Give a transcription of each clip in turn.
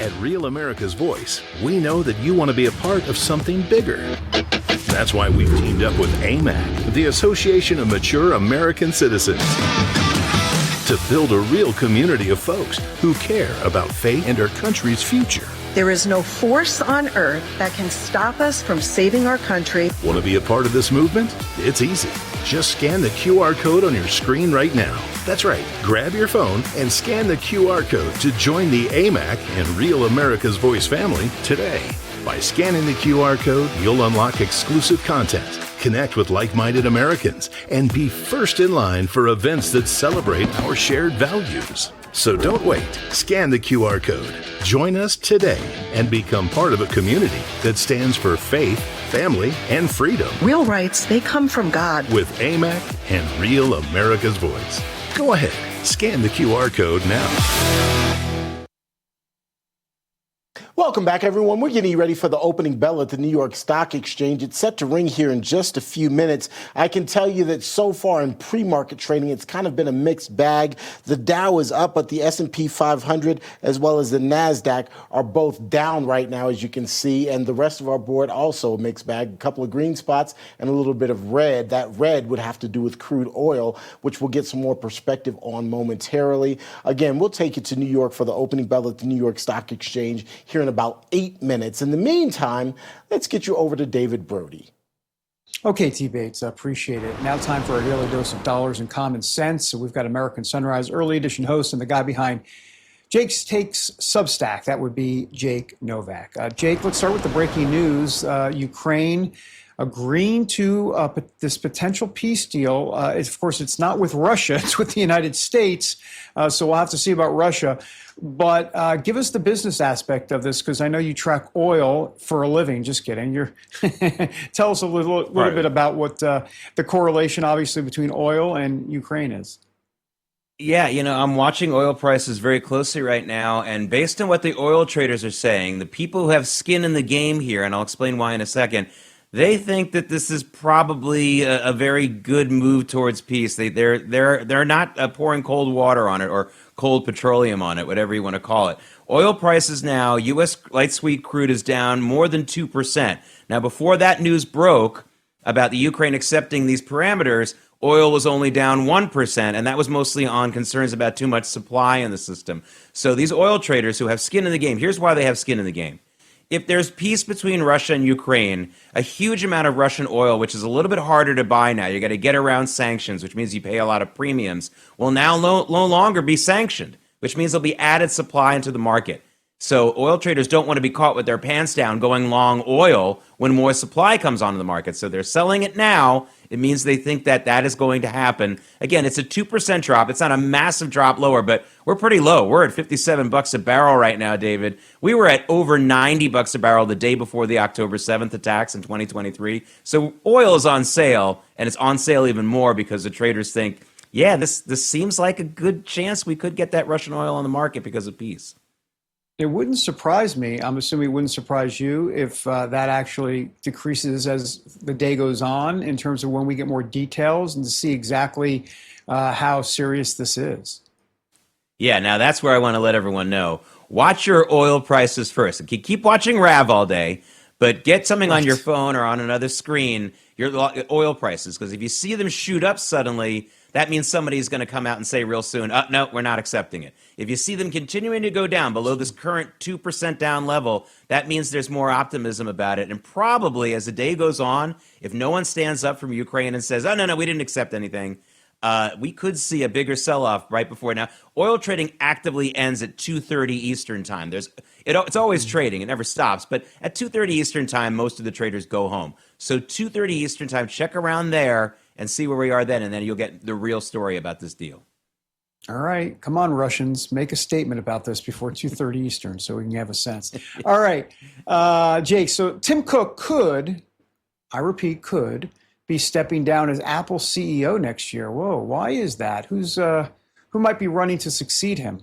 At Real America's Voice, we know that you want to be a part of something bigger. That's why we've teamed up with AMAC, the Association of Mature American Citizens, to build a real community of folks who care about faith and our country's future. There is no force on earth that can stop us from saving our country. Want to be a part of this movement? It's easy. Just scan the QR code on your screen right now. That's right. Grab your phone and scan the QR code to join the AMAC and Real America's Voice family today. By scanning the QR code, you'll unlock exclusive content, connect with like-minded Americans, and be first in line for events that celebrate our shared values. So don't wait. Scan the QR code. Join us today and become part of a community that stands for faith, family, and freedom. Real rights, they come from God. With AMAC and Real America's Voice. Go ahead. Scan the QR code now. Welcome back, everyone. We're getting ready for the opening bell at the New York Stock Exchange. It's set to ring here in just a few minutes. I can tell you that so far in pre-market trading, it's kind of been a mixed bag. The Dow is up, but the S&P 500 as well as the Nasdaq are both down right now, as you can see. And the rest of our board also a mixed bag, a couple of green spots and a little bit of red. That red would have to do with crude oil, which we'll get some more perspective on momentarily. Again, we'll take you to New York for the opening bell at the New York Stock Exchange here in about 8 minutes. In the meantime, let's get you over to David Brody. Okay, T. Bates, I appreciate it. Now time for our daily dose of dollars and common sense. So we've got American Sunrise early edition host and the guy behind Jake's Takes Substack. That would be Jake Novak. Jake, let's start with the breaking news. Ukraine agreeing to this potential peace deal. Of course, it's not with Russia, it's with the United States. So we'll have to see about Russia. But give us the business aspect of this, because I know you track oil for a living. Just kidding. Tell us a little bit about what the correlation, obviously, between oil and Ukraine is. Yeah, I'm watching oil prices very closely right now. And based on what the oil traders are saying, the people who have skin in the game here, and I'll explain why in a second, they think that this is probably a very good move towards peace. They're not pouring cold water on it or cold petroleum on it, whatever you want to call it. Oil prices now, U.S. light sweet crude is down more than 2%. Now, before that news broke about the Ukraine accepting these parameters, oil was only down 1%, and that was mostly on concerns about too much supply in the system. So these oil traders who have skin in the game, here's why they have skin in the game. If there's peace between Russia and Ukraine, a huge amount of Russian oil, which is a little bit harder to buy now, you got to get around sanctions, which means you pay a lot of premiums, will now no longer be sanctioned, which means there'll be added supply into the market. So oil traders don't want to be caught with their pants down going long oil when more supply comes onto the market. So they're selling it now. It means they think that that is going to happen. Again, it's a 2% drop. It's not a massive drop lower, but we're pretty low. We're at $57 a barrel right now, David. We were at over $90 a barrel the day before the October 7th attacks in 2023. So oil is on sale, and it's on sale even more because the traders think, yeah, this seems like a good chance we could get that Russian oil on the market because of peace. It wouldn't surprise me, I'm assuming it wouldn't surprise you, if that actually decreases as the day goes on in terms of when we get more details and to see exactly how serious this is. Yeah, now that's where I want to let everyone know. Watch your oil prices first. Keep watching Rav all day, but get something on your phone or on another screen, your oil prices, because if you see them shoot up suddenly, that means somebody's going to come out and say real soon, no, we're not accepting it. If you see them continuing to go down below this current 2% down level, that means there's more optimism about it. And probably as the day goes on, if no one stands up from Ukraine and says, oh, no, we didn't accept anything, we could see a bigger sell-off right before now. Oil trading actively ends at 2:30 Eastern time. It's always trading. It never stops. But at 2:30 Eastern time, most of the traders go home. So 2:30 Eastern time, check around there and see where we are then, and then you'll get the real story about this deal. All right. Come on, Russians. Make a statement about this before 2:30 Eastern so we can have a sense. All right. Jake, so Tim Cook could, I repeat, could be stepping down as Apple CEO next year. Whoa, why is that? Who might be running to succeed him?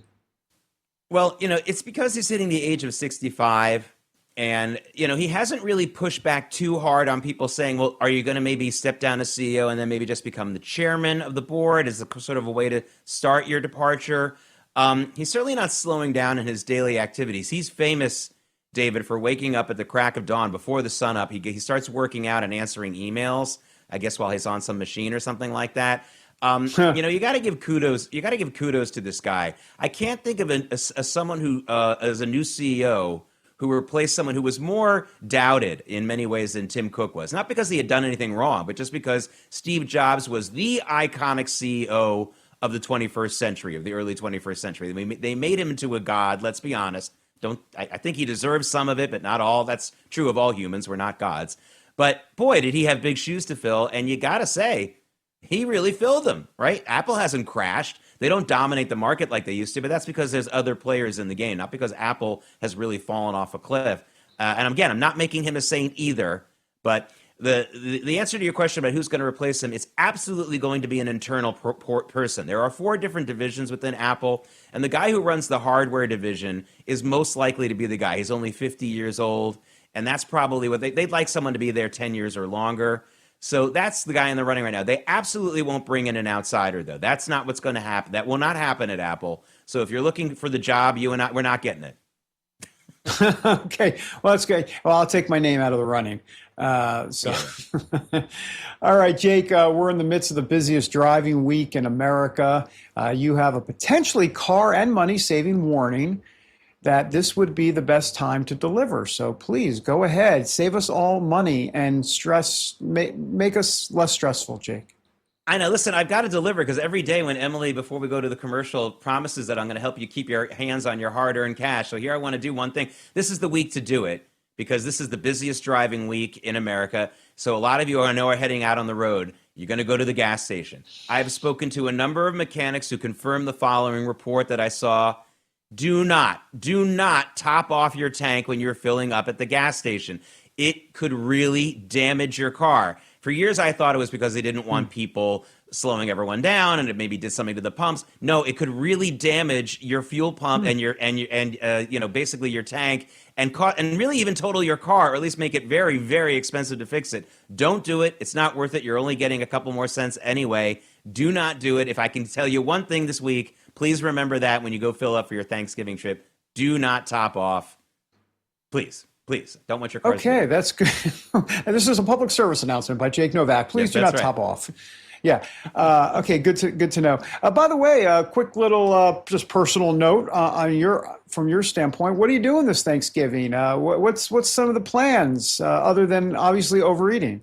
Well, it's because he's hitting the age of 65. And, he hasn't really pushed back too hard on people saying, well, are you going to maybe step down as CEO and then maybe just become the chairman of the board as a sort of a way to start your departure? He's certainly not slowing down in his daily activities. He's famous, David, for waking up at the crack of dawn before the sun up. He starts working out and answering emails, I guess, while he's on some machine or something like that. You got to give kudos. You got to give kudos to this guy. I can't think of someone who, as a new CEO, who replaced someone who was more doubted in many ways than Tim Cook was. Not because he had done anything wrong, but just because Steve Jobs was the iconic CEO of the 21st century, of the early 21st century. They made him into a god. Let's be honest. I think he deserves some of it, but not all. That's true of all humans. We're not gods. But boy, did he have big shoes to fill. And you got to say, he really filled them, right? Apple hasn't crashed. They don't dominate the market like they used to, but that's because there's other players in the game, not because Apple has really fallen off a cliff. And again, I'm not making him a saint either, but the answer to your question about who's going to replace him is absolutely going to be an internal person. There are 4 different divisions within Apple, and the guy who runs the hardware division is most likely to be the guy. He's only 50 years old, and that's probably what they'd like someone to be there 10 years or longer. So that's the guy in the running right now. They absolutely won't bring in an outsider, though. That's not what's going to happen. That will not happen at Apple. So if you're looking for the job, we're not getting it. Okay, well, that's good. Well, I'll take my name out of the running. All right, Jake, we're in the midst of the busiest driving week in America. You have a potentially car and money saving warning that this would be the best time to deliver. So please go ahead, save us all money and make us less stressful, Jake. I know. Listen, I've got to deliver because every day when Emily, before we go to the commercial, promises that I'm going to help you keep your hands on your hard-earned cash. So here I want to do one thing. This is the week to do it because this is the busiest driving week in America. So a lot of you I know are heading out on the road. You're going to go to the gas station. I've spoken to a number of mechanics who confirm the following report that I saw. Do not top off your tank when you're filling up at the gas station. It could really damage your car. For years, I thought it was because they didn't want people slowing everyone down, and it maybe did something to the pumps. No, it could really damage your fuel pump and basically your tank, and really even total your car, or at least make it very, very expensive to fix it. Don't do it. It's not worth it. You're only getting a couple more cents anyway. Do not do it. If I can tell you one thing this week, please remember that when you go fill up for your Thanksgiving trip. Do not top off. Please. Don't want your car. Okay, that's good. And this is a public service announcement by Jake Novak. Please do not top off. Yeah. Okay. Good to know. By the way, a quick little just personal note from your standpoint. What are you doing this Thanksgiving? What's some of the plans other than obviously overeating?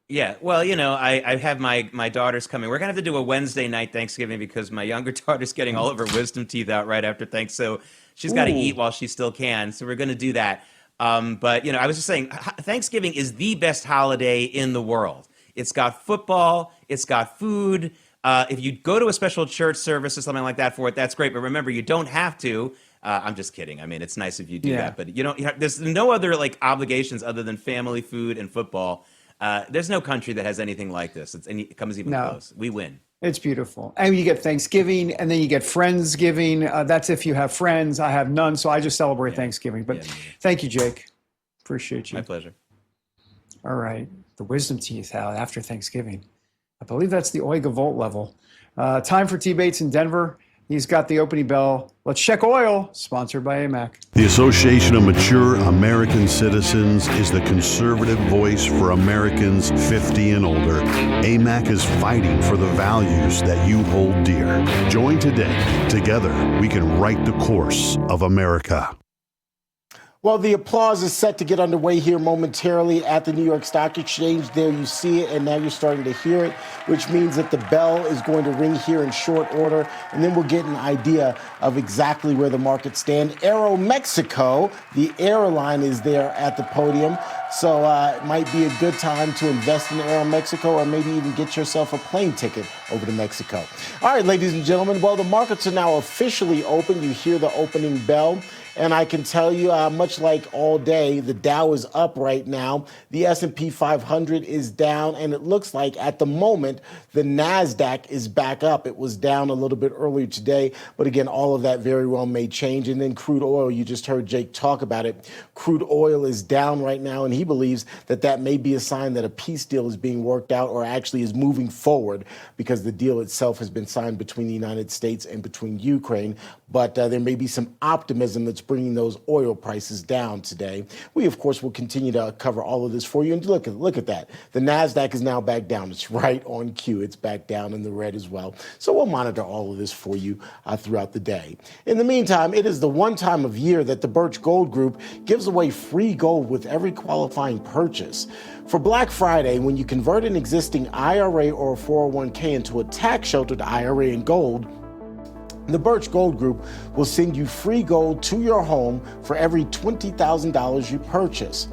Yeah, well, I have my daughters coming. We're going to have to do a Wednesday night Thanksgiving because my younger daughter's getting all of her wisdom teeth out right after Thanks. So she's got to eat while she still can. So we're going to do that. But, I was just saying, Thanksgiving is the best holiday in the world. It's got football. It's got food. If you go to a special church service or something like that for it, that's great. But remember, you don't have to. I'm just kidding. I mean, it's nice if you do that. But there's no other obligations other than family, food, and football. There's no country that has anything like this. It comes even close. We win. It's beautiful. And you get Thanksgiving, and then you get Friendsgiving. That's if you have friends. I have none, so I just celebrate Thanksgiving. But thank you, Jake. Appreciate you. My pleasure. All right. The wisdom teeth out after Thanksgiving. I believe that's the Oiga Volt level. Time for T. Bates in Denver. He's got the opening bell. Let's check oil, sponsored by AMAC. The Association of Mature American Citizens is the conservative voice for Americans 50 and older. AMAC is fighting for the values that you hold dear. Join today. Together, we can write the course of America. Well, the applause is set to get underway here momentarily at the New York Stock Exchange. There you see it, and now you're starting to hear it, which means that the bell is going to ring here in short order, and then we'll get an idea of exactly where the markets stand. Aeroméxico, the airline, is there at the podium, so it might be a good time to invest in Aeroméxico or maybe even get yourself a plane ticket over to Mexico. All right, ladies and gentlemen, well, the markets are now officially open. You hear the opening bell. And I can tell you, much like all day, the Dow is up right now. The S&P 500 is down, and it looks like at the moment, the Nasdaq is back up. It was down a little bit earlier today, but again, all of that very well may change. And then crude oil, you just heard Jake talk about it. Crude oil is down right now, and he believes that that may be a sign that a peace deal is being worked out or actually is moving forward because the deal itself has been signed between the United States and between Ukraine. But there may be some optimism that's bringing those oil prices down today. We, of course, will continue to cover all of this for you. And look at that. The Nasdaq is now back down. It's right on cue. It's back down in the red as well. So we'll monitor all of this for you throughout the day. In the meantime, it is the one time of year that the Birch Gold Group gives away free gold with every qualifying purchase. For Black Friday, when you convert an existing IRA or a 401k into a tax-sheltered IRA in gold, the Birch Gold Group will send you free gold to your home for every $20,000 you purchase.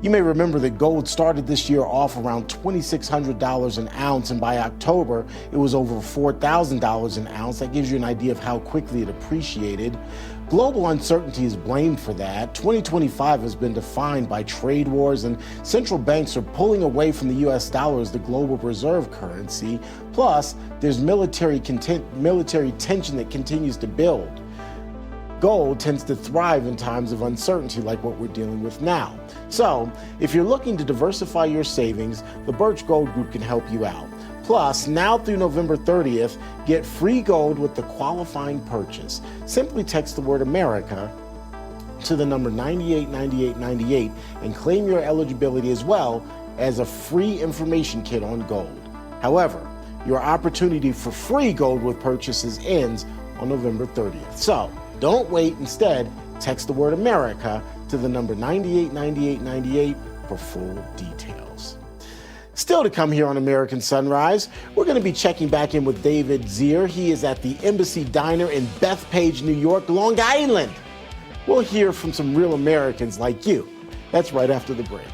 You may remember that gold started this year off around $2,600 an ounce, and by October, it was over $4,000 an ounce. That gives you an idea of how quickly it appreciated. Global uncertainty is blamed for that. 2025 has been defined by trade wars, and central banks are pulling away from the U.S. dollar as the global reserve currency. Plus, there's military tension that continues to build. Gold tends to thrive in times of uncertainty like what we're dealing with now. So, if you're looking to diversify your savings, the Birch Gold Group can help you out. Plus, now through November 30th, get free gold with the qualifying purchase. Simply text the word America to the number 989898 and claim your eligibility as well as a free information kit on gold. However, your opportunity for free gold with purchases ends on November 30th. So, don't wait. Instead, text the word America to the number 989898 for full details. Still to come here on American Sunrise, we're going to be checking back in with David Zier. He is at the Embassy Diner in Bethpage, New York, Long Island. We'll hear from some real Americans like you. That's right after the break.